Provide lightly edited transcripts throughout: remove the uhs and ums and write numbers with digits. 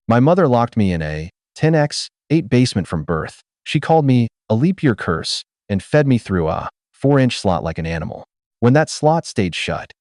My mother locked me in a 10x8 basement from birth. She called me a leap year curse and fed me through a 4-inch slot like an animal. When that slot stayed shut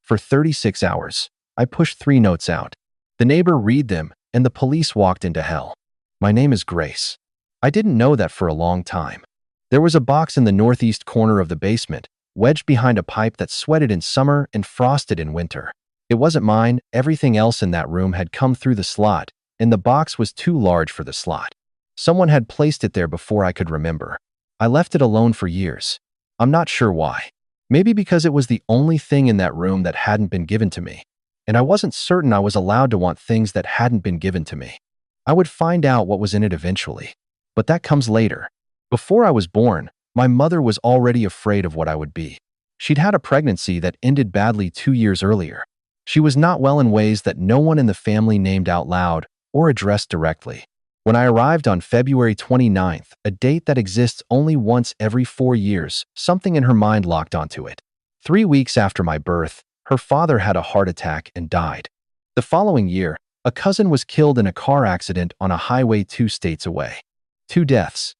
for 36 hours, I pushed 3 notes out. The neighbor read them, and the police walked into hell. My name is Grace. I didn't know that for a long time. There was a box in the northeast corner of the basement, wedged behind a pipe that sweated in summer and frosted in winter. It wasn't mine. Everything else in that room had come through the slot, and the box was too large for the slot. Someone had placed it there before I could remember. I left it alone for years. I'm not sure why. Maybe because it was the only thing in that room that hadn't been given to me, and I wasn't certain I was allowed to want things that hadn't been given to me. I would find out what was in it eventually, but that comes later. Before I was born, my mother was already afraid of what I would be. She'd had a pregnancy that ended badly 2 years earlier. She was not well in ways that no one in the family named out loud or addressed directly. When I arrived on February 29th, a date that exists only once every 4 years, something in her mind locked onto it. 3 weeks after my birth, her father had a heart attack and died. The following year, a cousin was killed in a car accident on a highway 2 states away. 2 deaths.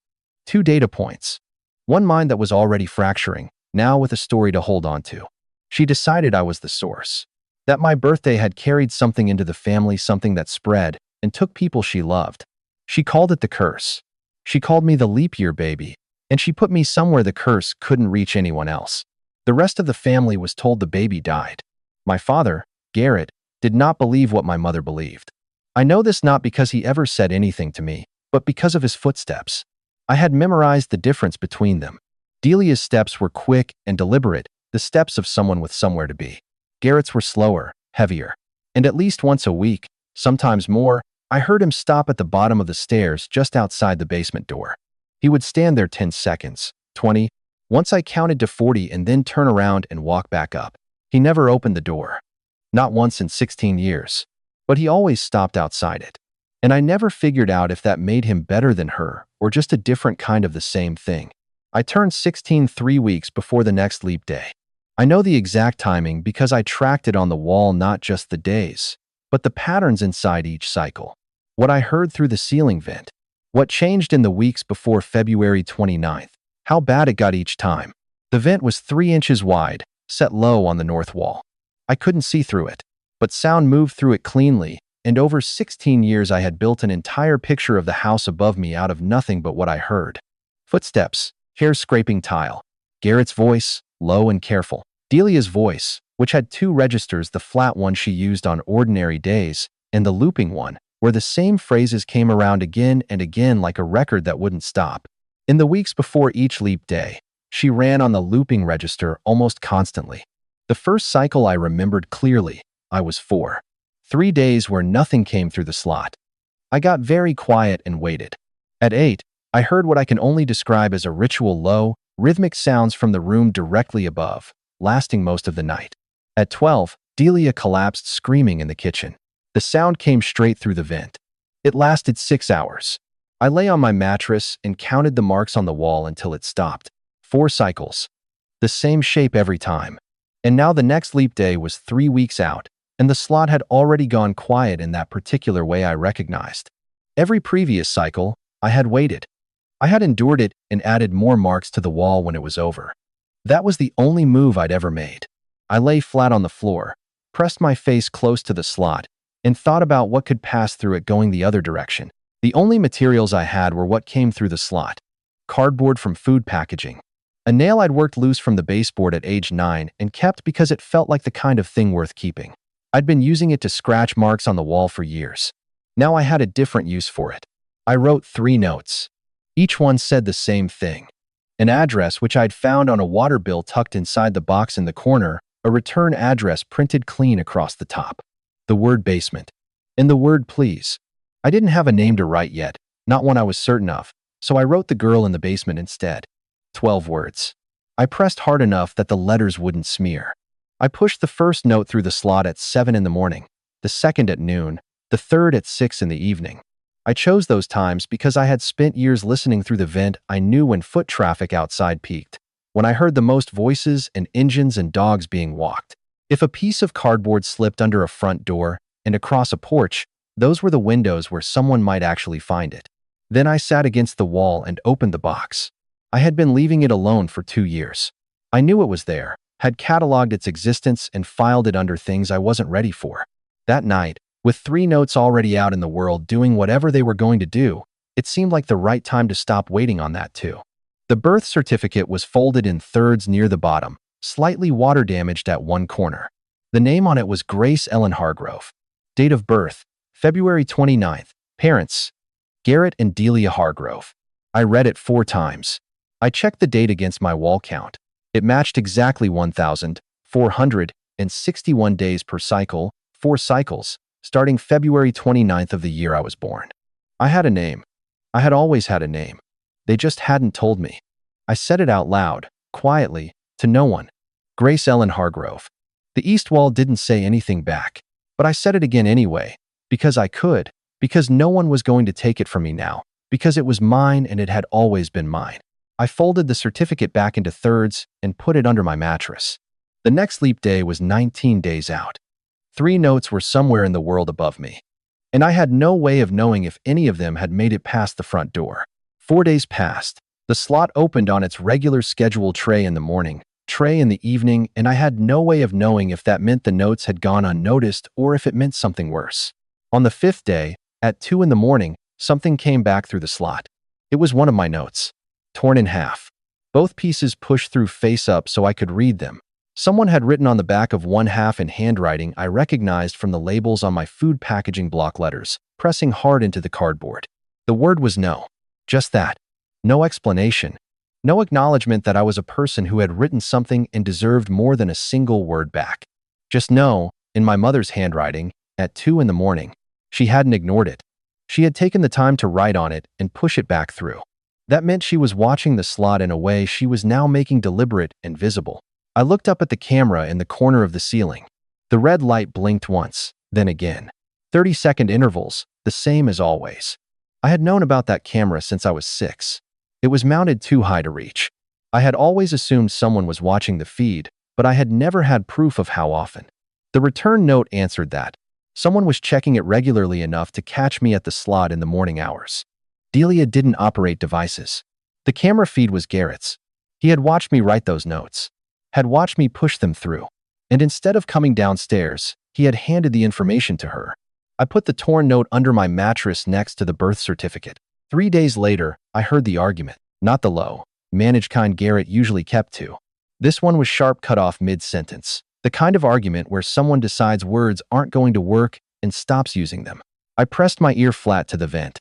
2 data points. One mind that was already fracturing, now with a story to hold on to. She decided I was the source. That my birthday had carried something into the family, something that spread and took people she loved. She called it the curse. She called me the leap year baby, and she put me somewhere the curse couldn't reach anyone else. The rest of the family was told the baby died. My father, Garrett, did not believe what my mother believed. I know this not because he ever said anything to me, but because of his footsteps. I had memorized the difference between them. Delia's steps were quick and deliberate, the steps of someone with somewhere to be. Garrett's were slower, heavier. And at least once a week, sometimes more, I heard him stop at the bottom of the stairs just outside the basement door. He would stand there 10 seconds, 20, once I counted to 40 and then turn around and walk back up. He never opened the door. Not once in 16 years. But he always stopped outside it. And I never figured out if that made him better than her or just a different kind of the same thing. I turned 16 3 weeks before the next leap day. I know the exact timing because I tracked it on the wall, not just the days, but the patterns inside each cycle. What I heard through the ceiling vent. What changed in the weeks before February 29th. How bad it got each time. The vent was 3 inches wide, set low on the north wall. I couldn't see through it, but sound moved through it cleanly, and over 16 years I had built an entire picture of the house above me out of nothing but what I heard. Footsteps, hair-scraping tile. Garrett's voice, low and careful. Delia's voice, which had 2 registers, the flat one she used on ordinary days, and the looping one, where the same phrases came around again and again like a record that wouldn't stop. In the weeks before each leap day, she ran on the looping register almost constantly. The first cycle I remembered clearly. I was 4. 3 days where nothing came through the slot. I got very quiet and waited. At 8, I heard what I can only describe as a ritual low, rhythmic sounds from the room directly above, lasting most of the night. At 12, Delia collapsed screaming in the kitchen. The sound came straight through the vent. It lasted 6 hours. I lay on my mattress and counted the marks on the wall until it stopped. 4 cycles. The same shape every time. And now the next leap day was 3 weeks out, and the slot had already gone quiet in that particular way I recognized. Every previous cycle, I had waited. I had endured it and added more marks to the wall when it was over. That was the only move I'd ever made. I lay flat on the floor, pressed my face close to the slot, and thought about what could pass through it going the other direction. The only materials I had were what came through the slot. Cardboard from food packaging. A nail I'd worked loose from the baseboard at age 9 and kept because it felt like the kind of thing worth keeping. I'd been using it to scratch marks on the wall for years. Now I had a different use for it. I wrote 3 notes. Each one said the same thing. An address which I'd found on a water bill tucked inside the box in the corner, a return address printed clean across the top. The word basement. And the word please. I didn't have a name to write yet, not one I was certain of, so I wrote the girl in the basement instead. 12 words. I pressed hard enough that the letters wouldn't smear. I pushed the first note through the slot at 7 in the morning, the second at noon, the third at 6 in the evening. I chose those times because I had spent years listening through the vent. I knew when foot traffic outside peaked, when I heard the most voices and engines and dogs being walked. If a piece of cardboard slipped under a front door and across a porch, Those were the windows where someone might actually find it. Then I sat against the wall and opened the box. I had been leaving it alone for 2 years. I knew it was there, had cataloged its existence and filed it under things I wasn't ready for. That night, with 3 notes already out in the world doing whatever they were going to do, it seemed like the right time to stop waiting on that too. The birth certificate was folded in thirds near the bottom, slightly water damaged at one corner. The name on it was Grace Ellen Hargrove. Date of birth, February 29th. Parents, Garrett and Delia Hargrove. I read it 4 times. I checked the date against my wall count. It matched exactly 1,461 days per cycle, 4 cycles, starting February 29th of the year I was born. I had a name. I had always had a name. They just hadn't told me. I said it out loud, quietly, to no one. Grace Ellen Hargrove. The east wall didn't say anything back, but I said it again anyway, because I could, because no one was going to take it from me now, because it was mine and it had always been mine. I folded the certificate back into thirds and put it under my mattress. The next leap day was 19 days out. 3 notes were somewhere in the world above me, and I had no way of knowing if any of them had made it past the front door. 4 days passed. The slot opened on its regular schedule, tray in the morning, tray in the evening, and I had no way of knowing if that meant the notes had gone unnoticed or if it meant something worse. On the 5th day, at 2 in the morning, something came back through the slot. It was one of my notes, torn in half. Both pieces pushed through face up so I could read them. Someone had written on the back of one half in handwriting I recognized from the labels on my food packaging block letters, pressing hard into the cardboard. The word was no. Just that. No explanation. No acknowledgement that I was a person who had written something and deserved more than a single word back. Just no, in my mother's handwriting, at 2 in the morning. She hadn't ignored it. She had taken the time to write on it and push it back through. That meant she was watching the slot in a way she was now making deliberate and visible. I looked up at the camera in the corner of the ceiling. The red light blinked once, then again. 30-second intervals, the same as always. I had known about that camera since I was 6. It was mounted too high to reach. I had always assumed someone was watching the feed, but I had never had proof of how often. The return note answered that. Someone was checking it regularly enough to catch me at the slot in the morning hours. Delia didn't operate devices. The camera feed was Garrett's. He had watched me write those notes, had watched me push them through, and instead of coming downstairs, he had handed the information to her. I put the torn note under my mattress next to the birth certificate. 3 days later, I heard the argument, not the low, managed kind Garrett usually kept to. This one was sharp, cut off mid-sentence, the kind of argument where someone decides words aren't going to work and stops using them. I pressed my ear flat to the vent.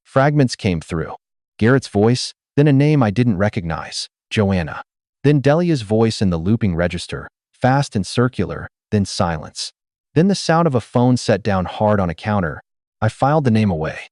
Fragments came through. Garrett's voice, then a name I didn't recognize, Joanna. Then Delia's voice in the looping register, fast and circular, then silence. Then the sound of a phone set down hard on a counter. I filed the name away.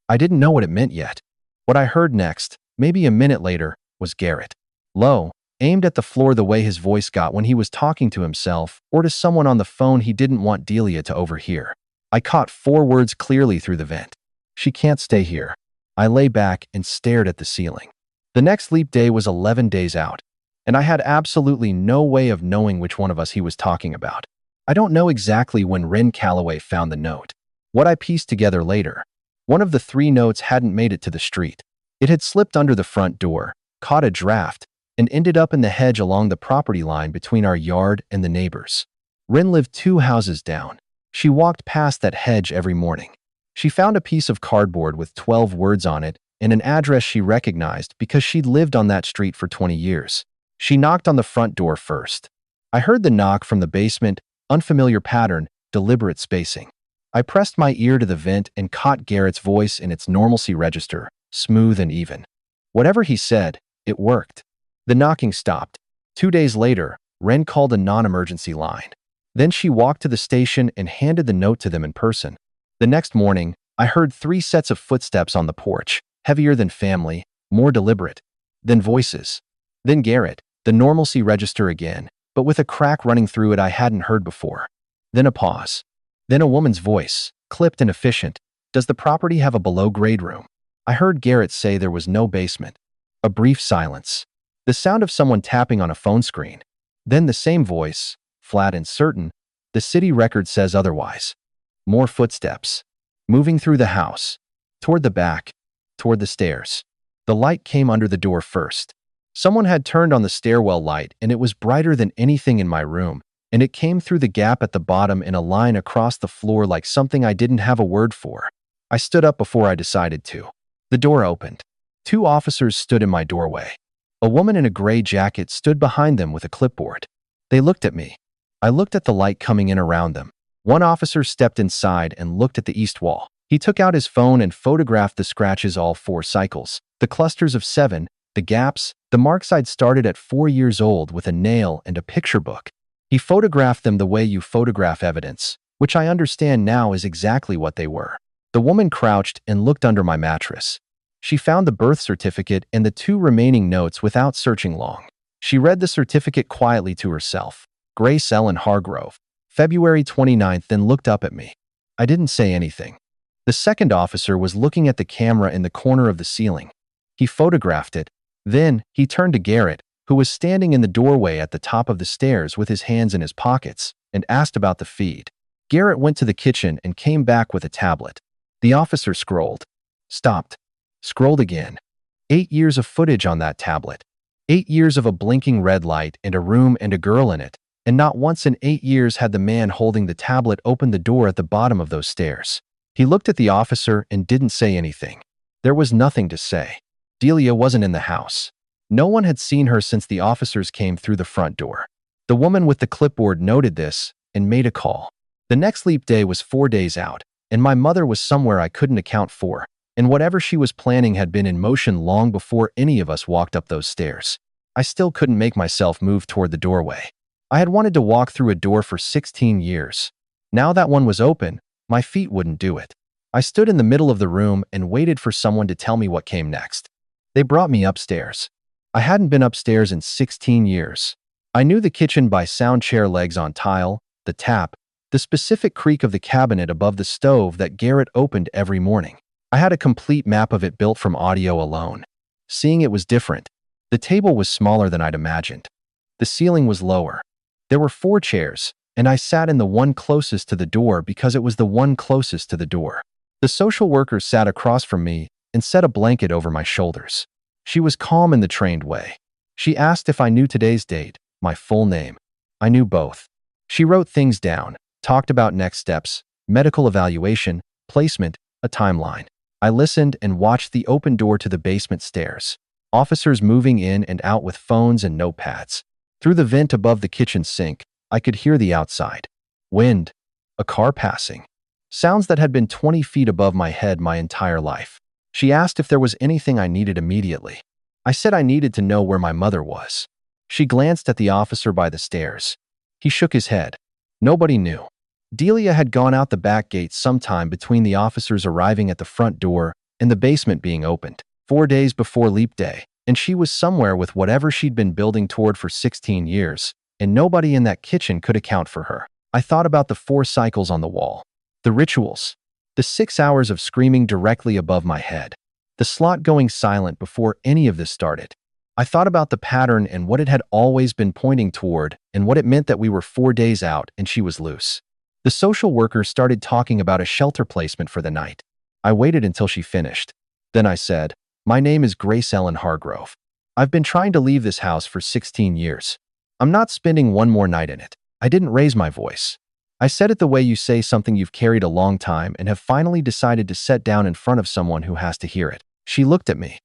I didn't know what it meant yet. What I heard next, maybe a minute later, was Garrett. Low, aimed at the floor the way his voice got when he was talking to himself or to someone on the phone he didn't want Delia to overhear. I caught 4 words clearly through the vent. She can't stay here. I lay back and stared at the ceiling. The next leap day was 11 days out, and I had absolutely no way of knowing which one of us he was talking about. I don't know exactly when Ren Calloway found the note. What I pieced together later, one of the 3 notes hadn't made it to the street. It had slipped under the front door, caught a draft, and ended up in the hedge along the property line between our yard and the neighbors. Ren lived 2 houses down. She walked past that hedge every morning. She found a piece of cardboard with 12 words on it and an address she recognized because she'd lived on that street for 20 years. She knocked on the front door first. I heard the knock from the basement, unfamiliar pattern, deliberate spacing. I pressed my ear to the vent and caught Garrett's voice in its normalcy register, smooth and even. Whatever he said, it worked. The knocking stopped. 2 days later, Ren called a non-emergency line. Then she walked to the station and handed the note to them in person. The next morning, I heard 3 sets of footsteps on the porch, heavier than family, more deliberate. Then voices. Then Garrett, the normalcy register again, but with a crack running through it I hadn't heard before. Then a pause. Then a woman's voice, clipped and efficient. Does the property have a below-grade room? I heard Garrett say there was no basement. A brief silence. The sound of someone tapping on a phone screen. Then the same voice, flat and certain. The city record says otherwise. More footsteps. moving through the house, toward the back, toward the stairs. The light came under the door first. Someone had turned on the stairwell light, and it was brighter than anything in my room, and it came through the gap at the bottom in a line across the floor like something I didn't have a word for. I stood up before I decided to. The door opened. 2 officers stood in my doorway. A woman in a gray jacket stood behind them with a clipboard. They looked at me. I looked at the light coming in around them. One officer stepped inside and looked at the east wall. He took out his phone and photographed the scratches all 4 cycles, the clusters of 7, the gaps, the marks I'd started at 4 years old with a nail and a picture book. He photographed them the way you photograph evidence, which I understand now is exactly what they were. The woman crouched and looked under my mattress. She found the birth certificate and the 2 remaining notes without searching long. She read the certificate quietly to herself. Grace Ellen Hargrove, February 29th, then looked up at me. I didn't say anything. The second officer was looking at the camera in the corner of the ceiling. He photographed it. Then he turned to Garrett, who was standing in the doorway at the top of the stairs with his hands in his pockets, and asked about the feed. Garrett went to the kitchen and came back with a tablet. The officer scrolled. Stopped. Scrolled again. 8 years of footage on that tablet. 8 years of a blinking red light and a room and a girl in it, and not once in 8 years had the man holding the tablet opened the door at the bottom of those stairs. He looked at the officer and didn't say anything. There was nothing to say. Delia wasn't in the house. No one had seen her since the officers came through the front door. The woman with the clipboard noted this and made a call. The next leap day was 4 days out, and my mother was somewhere I couldn't account for, and whatever she was planning had been in motion long before any of us walked up those stairs. I still couldn't make myself move toward the doorway. I had wanted to walk through a door for 16 years. Now that one was open, my feet wouldn't do it. I stood in the middle of the room and waited for someone to tell me what came next. They brought me upstairs. I hadn't been upstairs in 16 years. I knew the kitchen by sound chair legs on tile, the tap, the specific creak of the cabinet above the stove that Garrett opened every morning. I had a complete map of it built from audio alone. Seeing it was different. The table was smaller than I'd imagined. The ceiling was lower. There were 4 chairs, and I sat in the one closest to the door because it was the one closest to the door. The social worker sat across from me and set a blanket over my shoulders. She was calm in the trained way. She asked if I knew today's date, my full name. I knew both. She wrote things down, talked about next steps, medical evaluation, placement, a timeline. I listened and watched the open door to the basement stairs. Officers moving in and out with phones and notepads. Through the vent above the kitchen sink, I could hear the outside. Wind. A car passing. Sounds that had been 20 feet above my head my entire life. She asked if there was anything I needed immediately. I said I needed to know where my mother was. She glanced at the officer by the stairs. He shook his head. Nobody knew. Delia had gone out the back gate sometime between the officers arriving at the front door and the basement being opened, 4 days before leap day, and she was somewhere with whatever she'd been building toward for 16 years, and nobody in that kitchen could account for her. I thought about the 4 cycles on the wall, the rituals, the 6 hours of screaming directly above my head, the slot going silent before any of this started. I thought about the pattern and what it had always been pointing toward and what it meant that we were 4 days out and she was loose. The social worker started talking about a shelter placement for the night. I waited until she finished. Then I said, "My name is Grace Ellen Hargrove. I've been trying to leave this house for 16 years. I'm not spending one more night in it." I didn't raise my voice. I said it the way you say something you've carried a long time and have finally decided to set down in front of someone who has to hear it. She looked at me.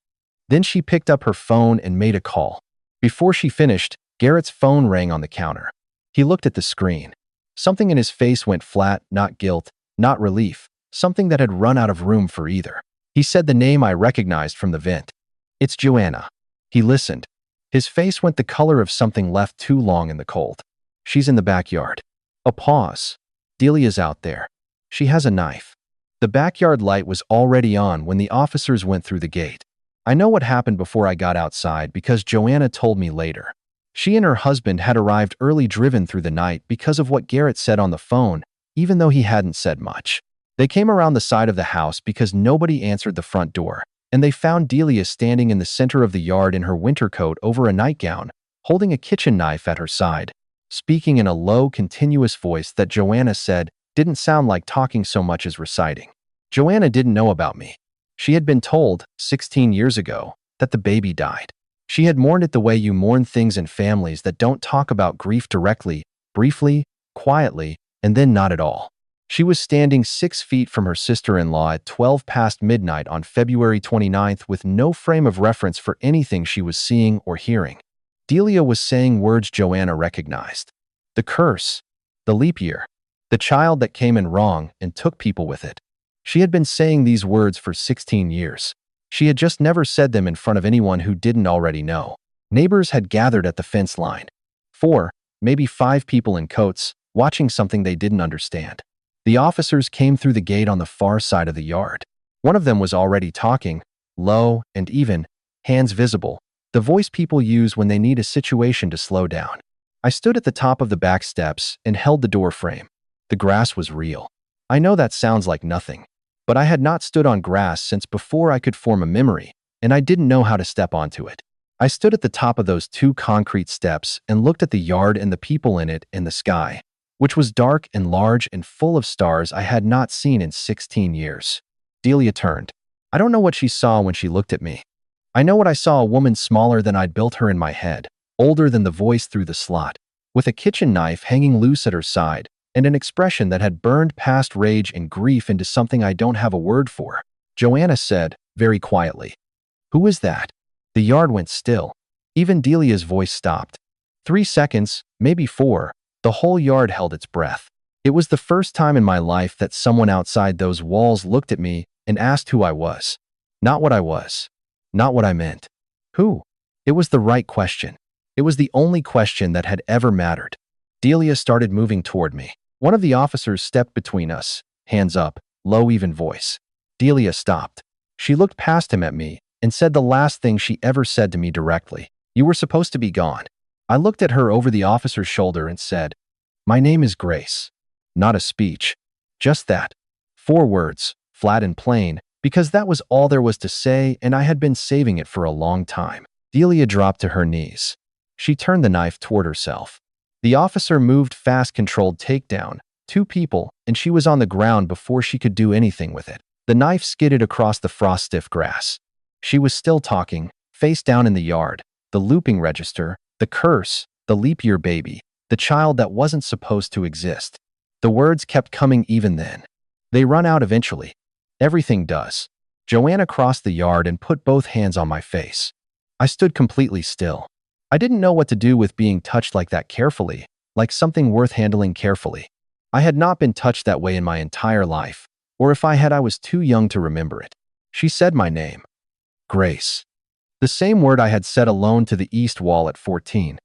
Then she picked up her phone and made a call. Before she finished, Garrett's phone rang on the counter. He looked at the screen. Something in his face went flat, not guilt, not relief, something that had run out of room for either. He said the name I recognized from the vent. "It's Joanna." He listened. His face went the color of something left too long in the cold. "She's in the backyard." A pause. "Delia's out there. She has a knife." The backyard light was already on when the officers went through the gate. I know what happened before I got outside because Joanna told me later. She and her husband had arrived early, driven through the night because of what Garrett said on the phone, even though he hadn't said much. They came around the side of the house because nobody answered the front door, and they found Delia standing in the center of the yard in her winter coat over a nightgown, holding a kitchen knife at her side, speaking in a low, continuous voice that Joanna said didn't sound like talking so much as reciting. Joanna didn't know about me. She had been told, 16 years ago, that the baby died. She had mourned it the way you mourn things in families that don't talk about grief directly, briefly, quietly, and then not at all. She was standing 6 feet from her sister-in-law at 12 past midnight on February 29th with no frame of reference for anything she was seeing or hearing. Delia was saying words Joanna recognized. The curse, the leap year, the child that came in wrong and took people with it. She had been saying these words for 16 years. She had just never said them in front of anyone who didn't already know. Neighbors had gathered at the fence line. 4, maybe 5 people in coats, watching something they didn't understand. The officers came through the gate on the far side of the yard. One of them was already talking, low and even, hands visible, the voice people use when they need a situation to slow down. I stood at the top of the back steps and held the door frame. The grass was real. I know that sounds like nothing, but I had not stood on grass since before I could form a memory, and I didn't know how to step onto it. I stood at the top of those 2 concrete steps and looked at the yard and the people in it and the sky, which was dark and large and full of stars I had not seen in 16 years. Delia turned. I don't know what she saw when she looked at me. I know what I saw: a woman smaller than I'd built her in my head, older than the voice through the slot, with a kitchen knife hanging loose at her side, and an expression that had burned past rage and grief into something I don't have a word for. Joanna said, very quietly, "Who is that?" The yard went still. Even Delia's voice stopped. 3 seconds, maybe 4, the whole yard held its breath. It was the first time in my life that someone outside those walls looked at me and asked who I was. Not what I was. Not what I meant. Who? It was the right question. It was the only question that had ever mattered. Delia started moving toward me. One of the officers stepped between us, hands up, low even voice. Delia stopped. She looked past him at me and said the last thing she ever said to me directly. "You were supposed to be gone." I looked at her over the officer's shoulder and said, "My name is Grace." Not a speech. Just that. 4 words, flat and plain, because that was all there was to say, and I had been saving it for a long time. Delia dropped to her knees. She turned the knife toward herself. The officer moved fast, controlled takedown, 2 people, and she was on the ground before she could do anything with it. The knife skidded across the frost-stiff grass. She was still talking, face down in the yard, the looping register, the curse, the leap year baby, the child that wasn't supposed to exist. The words kept coming even then. They run out eventually. Everything does. Joanna crossed the yard and put both hands on my face. I stood completely still. I didn't know what to do with being touched like that, carefully, like something worth handling carefully. I had not been touched that way in my entire life, or if I had, I was too young to remember it. She said my name. Grace. The same word I had said alone to the east wall at 14.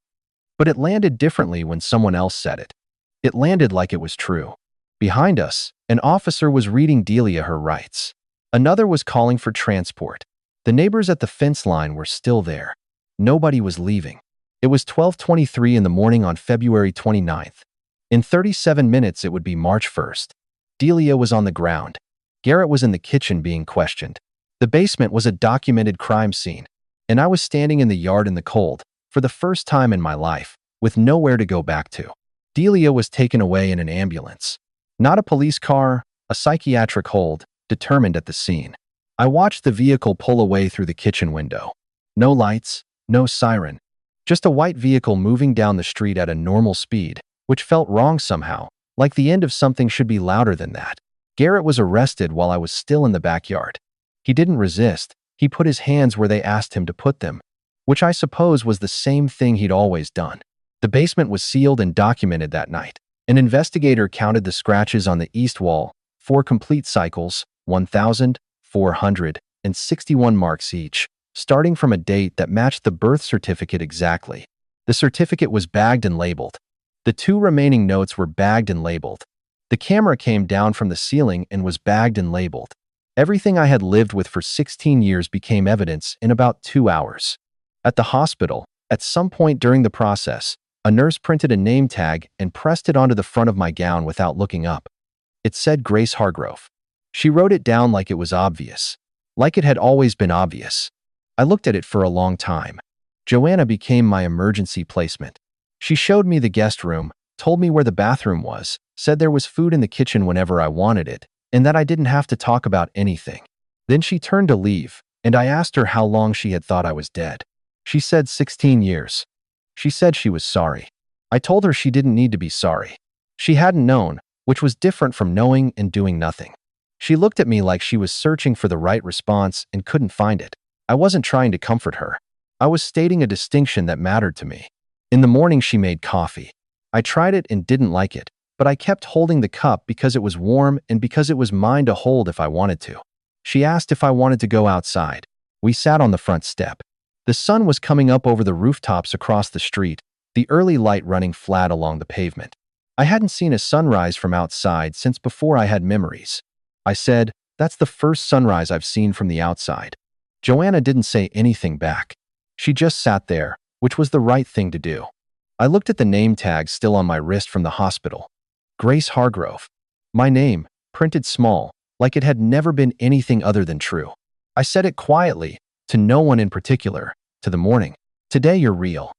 But it landed differently when someone else said it. It landed like it was true. Behind us, an officer was reading Delia her rights. Another was calling for transport. The neighbors at the fence line were still there. Nobody was leaving. It was 12:23 in the morning on February 29th. In 37 minutes it would be March 1st. Delia was on the ground. Garrett was in the kitchen being questioned. The basement was a documented crime scene, and I was standing in the yard in the cold, for the first time in my life, with nowhere to go back to. Delia was taken away in an ambulance. Not a police car, a psychiatric hold, determined at the scene. I watched the vehicle pull away through the kitchen window. No lights, no siren. Just a white vehicle moving down the street at a normal speed, which felt wrong somehow, like the end of something should be louder than that. Garrett was arrested while I was still in the backyard. He didn't resist. He put his hands where they asked him to put them, which I suppose was the same thing he'd always done. The basement was sealed and documented that night. An investigator counted the scratches on the east wall, 4 complete cycles, 1,461 marks each, starting from a date that matched the birth certificate exactly. The certificate was bagged and labeled. The 2 remaining notes were bagged and labeled. The camera came down from the ceiling and was bagged and labeled. Everything I had lived with for 16 years became evidence in about 2 hours. At the hospital, at some point during the process, a nurse printed a name tag and pressed it onto the front of my gown without looking up. It said Grace Hargrove. She wrote it down like it was obvious, like it had always been obvious. I looked at it for a long time. Joanna became my emergency placement. She showed me the guest room, told me where the bathroom was, said there was food in the kitchen whenever I wanted it, and that I didn't have to talk about anything. Then she turned to leave, and I asked her how long she had thought I was dead. She said 16 years. She said she was sorry. I told her she didn't need to be sorry. She hadn't known, which was different from knowing and doing nothing. She looked at me like she was searching for the right response and couldn't find it. I wasn't trying to comfort her. I was stating a distinction that mattered to me. In the morning, she made coffee. I tried it and didn't like it, but I kept holding the cup because it was warm and because it was mine to hold if I wanted to. She asked if I wanted to go outside. We sat on the front step. The sun was coming up over the rooftops across the street, the early light running flat along the pavement. I hadn't seen a sunrise from outside since before I had memories. I said, "That's the first sunrise I've seen from the outside." Joanna didn't say anything back. She just sat there, which was the right thing to do. I looked at the name tag still on my wrist from the hospital. Grace Hargrove. My name, printed small, like it had never been anything other than true. I said it quietly, to no one in particular, to the morning. "Today you're real."